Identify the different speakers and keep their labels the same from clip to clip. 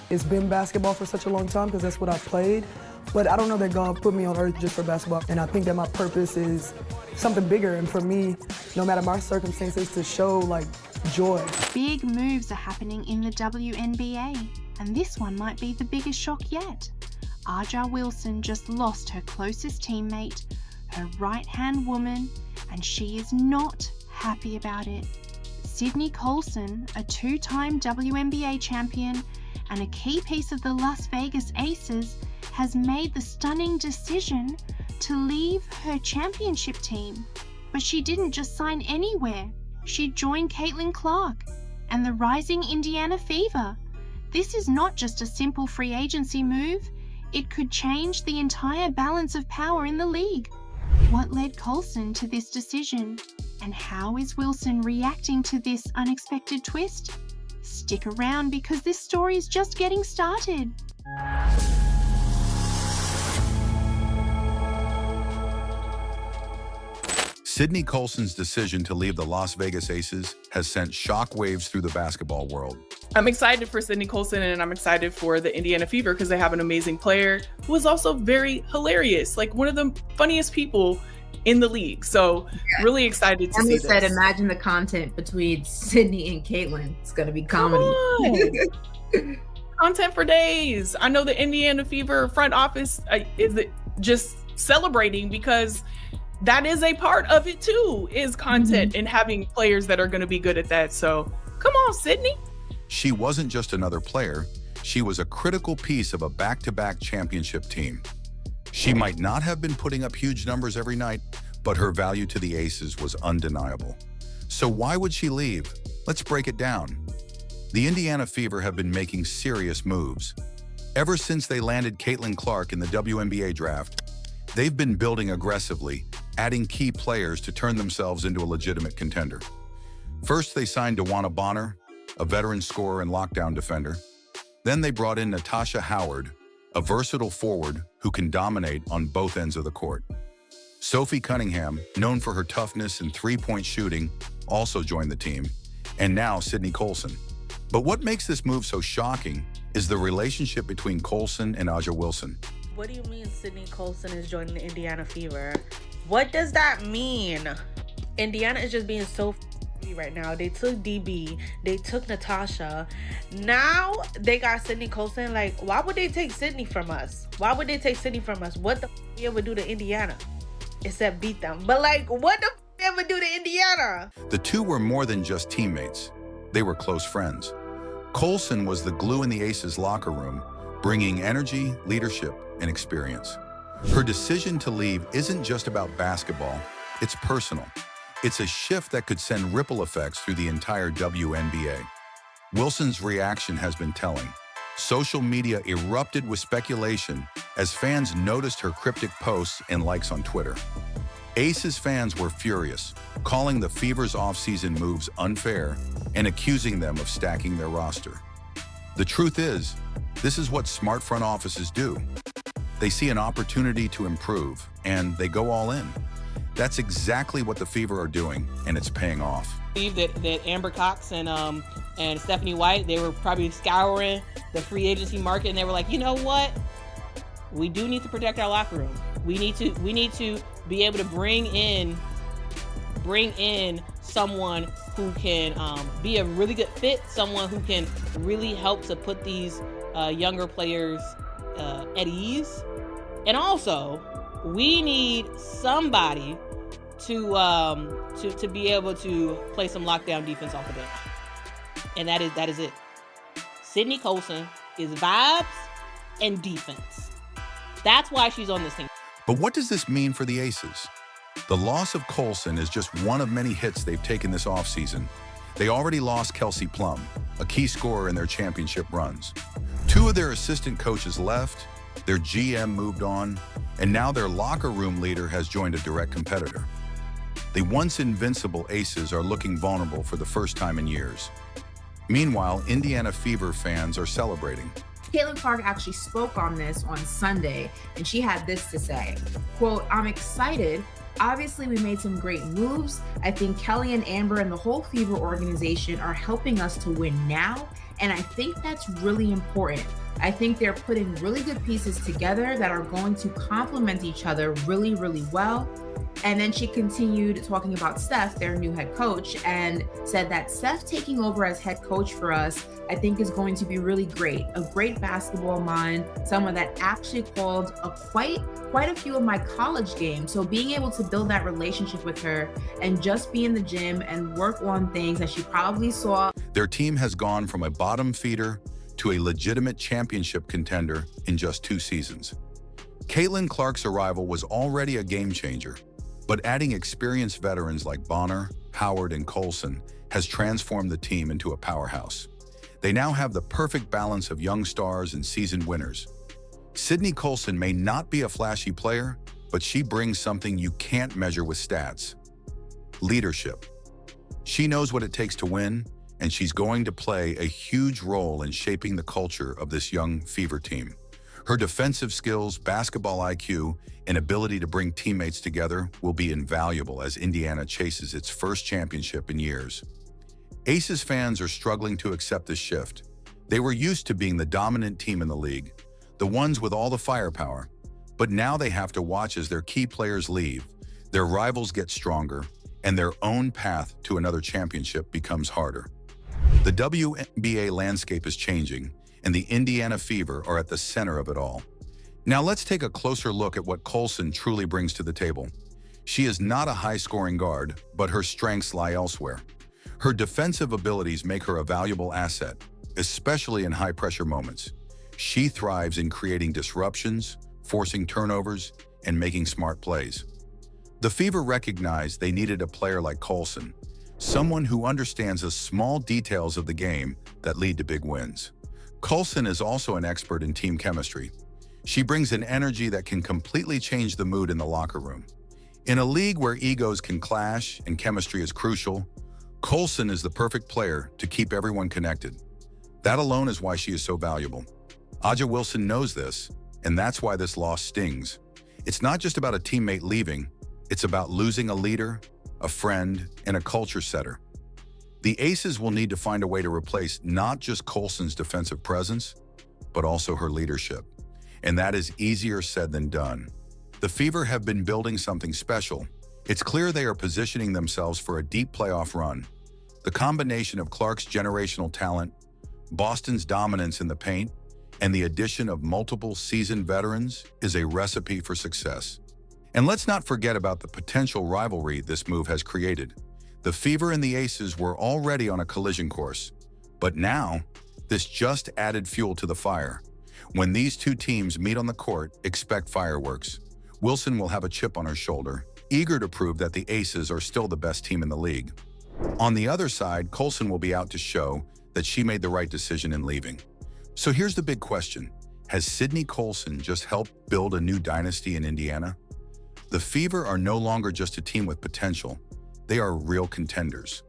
Speaker 1: it's been basketball for such a long time because that's what I played. But I don't know that God put me on earth just for basketball. And I think that my purpose is something bigger. And for me, no matter my circumstances, to show like joy.
Speaker 2: Big moves are happening in the WNBA. And this one might be the biggest shock yet. Aja Wilson just lost her closest teammate, her right-hand woman, and she is not happy about it. Sydney Colson, a two-time WNBA champion and a key piece of the Las Vegas Aces, has made the stunning decision to leave her championship team. But she didn't just sign anywhere. She joined Caitlin Clark and the rising Indiana Fever. This is not just a simple free agency move. It could change the entire balance of power in the league. What led Colson to this decision? And how is Wilson reacting to this unexpected twist? Stick around because this story is just getting started.
Speaker 3: Sydney Colson's decision to leave the Las Vegas Aces has sent shockwaves through the basketball world.
Speaker 4: I'm excited for Sydney Colson, and I'm excited for the Indiana Fever because they have an amazing player who is also very hilarious, like one of the funniest people in the league. So really excited to see this.
Speaker 5: Said, imagine the content between Sydney and Caitlin. It's going to be comedy.
Speaker 4: Content for days. I know the Indiana Fever front office is just celebrating because that is a part of it too, is content and having players that are going to be good at that. So come on, Sydney.
Speaker 3: She wasn't just another player. She was a critical piece of a back-to-back championship team. She might not have been putting up huge numbers every night, but her value to the Aces was undeniable. So why would she leave? Let's break it down. The Indiana Fever have been making serious moves. Ever since they landed Caitlin Clark in the WNBA draft, they've been building aggressively, adding key players to turn themselves into a legitimate contender. First, they signed Dewana Bonner, a veteran scorer and lockdown defender. Then they brought in Natasha Howard, a versatile forward who can dominate on both ends of the court. Sophie Cunningham, known for her toughness and three-point shooting, also joined the team. And now Sydney Colson. But what makes this move so shocking is the relationship between Colson and Aja Wilson.
Speaker 6: What do you mean Sydney Colson is joining the Indiana Fever? What does that mean? Indiana is just being so right now. They took DB, they took Natasha. Now they got Sydney Colson. Like, why would they take Sydney from us? Why would they take Sydney from us? What the we ever do to Indiana? Except beat them. But like, what the we ever do to Indiana?
Speaker 3: The two were more than just teammates. They were close friends. Colson was the glue in the Aces locker room, bringing energy, leadership, and experience. Her decision to leave isn't just about basketball, it's personal. It's a shift that could send ripple effects through the entire WNBA. Wilson's reaction has been telling. Social media erupted with speculation as fans noticed her cryptic posts and likes on Twitter. Aces fans were furious, calling the Fever's offseason moves unfair and accusing them of stacking their roster. The truth is, this is what smart front offices do. They see an opportunity to improve, and they go all in. That's exactly what the Fever are doing, and it's paying off.
Speaker 7: I believe that Amber Cox and Stephanie White, they were probably scouring the free agency market, and they were like, you know what? We do need to protect our locker room. We need to be able to bring in someone who can be a really good fit, someone who can really help to put these younger players at ease. And also, we need somebody to be able to play some lockdown defense off the bench. And that is it. Sydney Colson is vibes and defense. That's why she's on this team.
Speaker 3: But what does this mean for the Aces? The loss of Colson is just one of many hits they've taken this offseason. They already lost Kelsey Plum, a key scorer in their championship runs. Two of their assistant coaches left, their GM moved on, and now their locker room leader has joined a direct competitor. The once invincible Aces are looking vulnerable for the first time in years. Meanwhile, Indiana Fever fans are celebrating.
Speaker 5: Caitlin Clark actually spoke on this on Sunday, and she had this to say, quote, "I'm excited. Obviously, we made some great moves. I think Kelly and Amber and the whole Fever organization are helping us to win now And I think that's really important. I think they're putting really good pieces together that are going to complement each other really, really well. And then she continued talking about Steph, their new head coach, and said that Steph taking over as head coach for us, I think is going to be really great. A great basketball mind, someone that actually called quite a few of my college games. So being able to build that relationship with her and just be in the gym and work on things that she probably saw.
Speaker 3: Their team has gone from a bottom feeder to a legitimate championship contender in just 2 seasons. Caitlin Clark's arrival was already a game changer, but adding experienced veterans like Bonner, Howard, and Colson has transformed the team into a powerhouse. They now have the perfect balance of young stars and seasoned winners. Sydney Colson may not be a flashy player, but she brings something you can't measure with stats: leadership. She knows what it takes to win, and she's going to play a huge role in shaping the culture of this young Fever team. Her defensive skills, basketball IQ, and ability to bring teammates together will be invaluable as Indiana chases its first championship in years. Aces fans are struggling to accept this shift. They were used to being the dominant team in the league, the ones with all the firepower, but now they have to watch as their key players leave, their rivals get stronger, and their own path to another championship becomes harder. The WNBA landscape is changing, and the Indiana Fever are at the center of it all. Now let's take a closer look at what Colson truly brings to the table. She is not a high-scoring guard, but her strengths lie elsewhere. Her defensive abilities make her a valuable asset, especially in high-pressure moments. She thrives in creating disruptions, forcing turnovers, and making smart plays. The Fever recognized they needed a player like Colson, someone who understands the small details of the game that lead to big wins. Colson is also an expert in team chemistry. She brings an energy that can completely change the mood in the locker room. In a league where egos can clash and chemistry is crucial, Colson is the perfect player to keep everyone connected. That alone is why she is so valuable. A'ja Wilson knows this, and that's why this loss stings. It's not just about a teammate leaving, it's about losing a leader, a friend, and a culture setter. The Aces will need to find a way to replace not just Colson's defensive presence, but also her leadership. And that is easier said than done. The Fever have been building something special. It's clear they are positioning themselves for a deep playoff run. The combination of Clark's generational talent, Boston's dominance in the paint, and the addition of multiple seasoned veterans is a recipe for success. And let's not forget about the potential rivalry this move has created. The Fever and the Aces were already on a collision course, but now this just added fuel to the fire. When these two teams meet on the court, expect fireworks. Wilson will have a chip on her shoulder, eager to prove that the Aces are still the best team in the league. On the other side, Colson will be out to show that she made the right decision in leaving. So here's the big question. Has Sydney Colson just helped build a new dynasty in Indiana? The Fever are no longer just a team with potential. They are real contenders.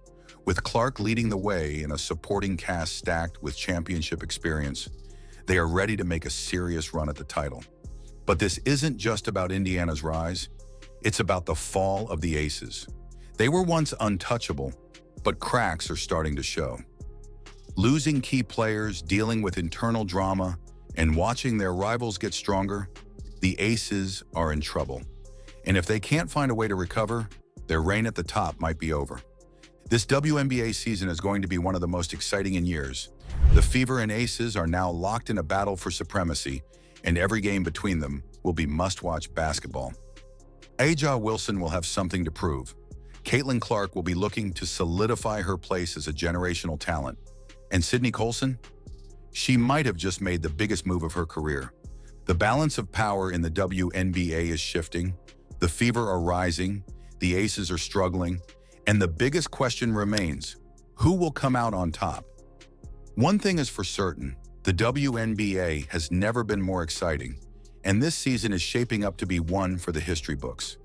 Speaker 3: With Clark leading the way and a supporting cast stacked with championship experience, they are ready to make a serious run at the title. But this isn't just about Indiana's rise. It's about the fall of the Aces. They were once untouchable, but cracks are starting to show. Losing key players, dealing with internal drama, and watching their rivals get stronger, the Aces are in trouble. And if they can't find a way to recover, their reign at the top might be over. This WNBA season is going to be one of the most exciting in years. The Fever and Aces are now locked in a battle for supremacy, and every game between them will be must-watch basketball. A'ja Wilson will have something to prove. Caitlin Clark will be looking to solidify her place as a generational talent. And Sydney Colson? She might have just made the biggest move of her career. The balance of power in the WNBA is shifting. The Fever are rising. The Aces are struggling. And the biggest question remains, who will come out on top? One thing is for certain, the WNBA has never been more exciting, and this season is shaping up to be one for the history books.